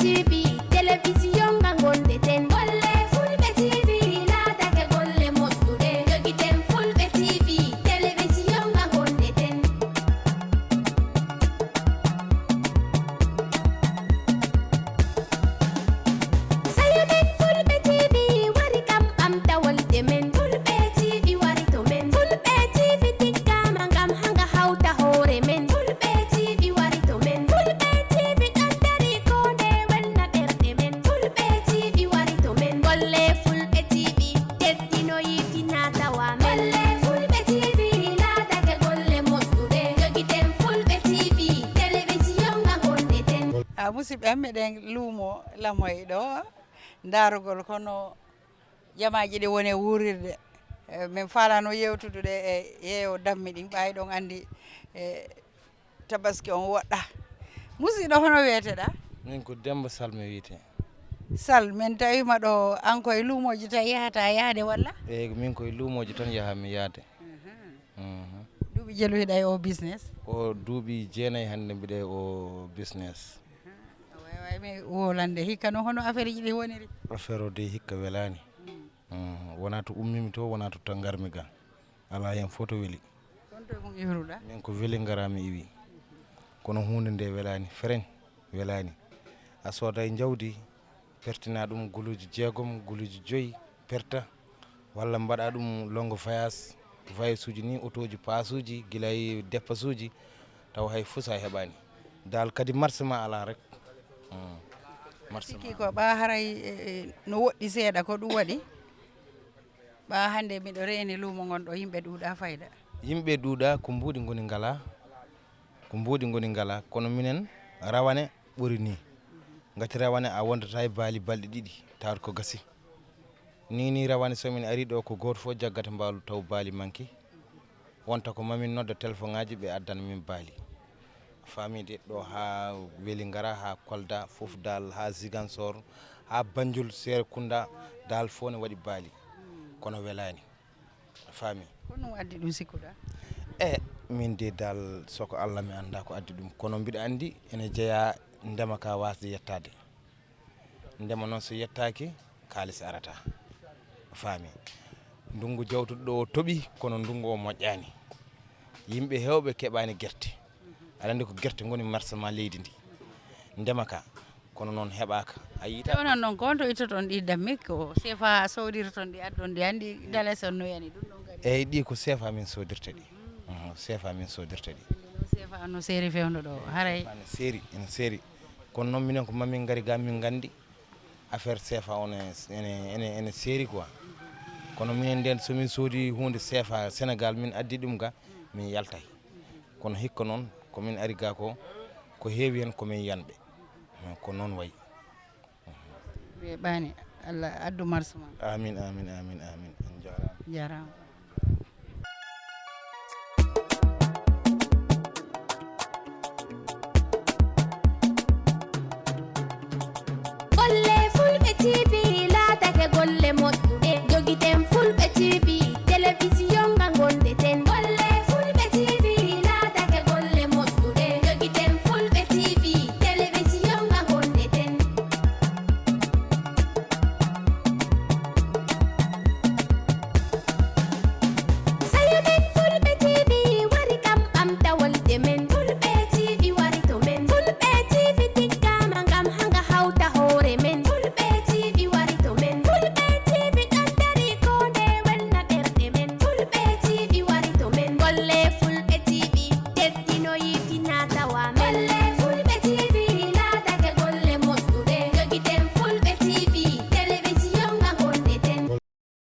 TV télévision ngangonde ten golle fulɓe TV laatake golle moƴƴude jogiten fulɓe TV télévision ngangonde ten sayo men fulɓe TV wari kam ɓamtawolde men fulɓe TV wari to men fulɓe TV tiggama ngam hanga hawta hoore men fulɓe TV wari to men fulɓe TV ɗon dari kode welna ɓerɗe men fulɓe TV wari to men golle fulɓe TV teddinoyi finatawa men golle fulɓe TV laatake golle moƴƴude jogiten fulɓe TV télévision ngangonde ten musidɓe am meɗen luumo lamoye ɗo darugol kono jamaji ɗi woni e wurirde min falano yewtude e yeeyo dammi ɗin ɓawi ɗon andi tabaski on woɗɗa musidɗo hono wiyeteɗa min ko Demba Sall mi wiyete. Sall min tawima ɗo an koye luumoji tan yahata yaade walla eyyi min koye luumoji tan yahami yaade. duuɓi jeeloyiɗa e o business o duuɓi 9 hande mbiɗa e o business. waymi wolande hikka noon hono affaire ji ɗi woniri affaire o de hikka welani. wona to ummimi to wona to tan garmi ga ala hen foto weeli. on to mum ihruɗa min ko weeli garami iwi kono hunde nde welani frein welani a sooday jawdi pertina ɗum guluji 6 guluji 5 perta walla mbaɗa ɗum longo fayas vayes uji ni auto ji pasuji guilay dépasse uji taw hay fo sa heɓani dal kadi marché ma ala rek marché sikki ko ɓa haray no woɗɗi seeɗa ko ɗum waɗi ɓa hande miɗo reeni luumo gonɗo yimɓe ɗuuɗa fayda yimɓe duuɗa ko mbuuɗi goni ngala ko mbuuɗi goni ngala kono minen rawane ɓuri ni gati rawane a wondata e baali balɗe ɗiɗi tawat ko gasi ni rawane somin ari ɗo ko goto fof jaggata mbaalu taw baali manki wonta ko mamin nodda téléphone ngaji ɓe addana min baali famide ɗo ha weeli ngara ha Kolda fof dal ha Ziguinchor ha Banjul Serekunda dal fof ne waɗi baali kono welani faami ko ɗum addi ɗum sikkuɗa min de dal soko Allah mi anda ko addi ɗum kono mbiɗa andi ene jeeya ndema ka wasde yettade ndema noon so yettaki kalis arata faami ndungu jawtuɗo ɗo o tooɓi kono ndungu o moƴƴani yimɓe hewɓe keɓani guerte aɗa andi ko guerte goni marché ma leydi ndi ndema ka kono noon heɓaka a yiita onon noon ko to ittoton ɗi dammi ko CFA sodirton ɗi addon ɗi andi dales on no yani ɗum ɗon gari eyyi ɗi ko CFA min sodirta ɗi CFA min sodirta ɗi CFA no séri fewno ɗo haray ene séri kono noon minen ko mamin gari ga min gandi affaire CFA on ene séri quoi kono minen nden somin soodi hunde CFA Sénégal min addi ɗum ga min yaltay kono hikka noon komin ari ga ko heewi hen komin yanɓe ko noon wayi ɓe ɓaani Allah addu marche ma amin amin amin amin on jarama jarama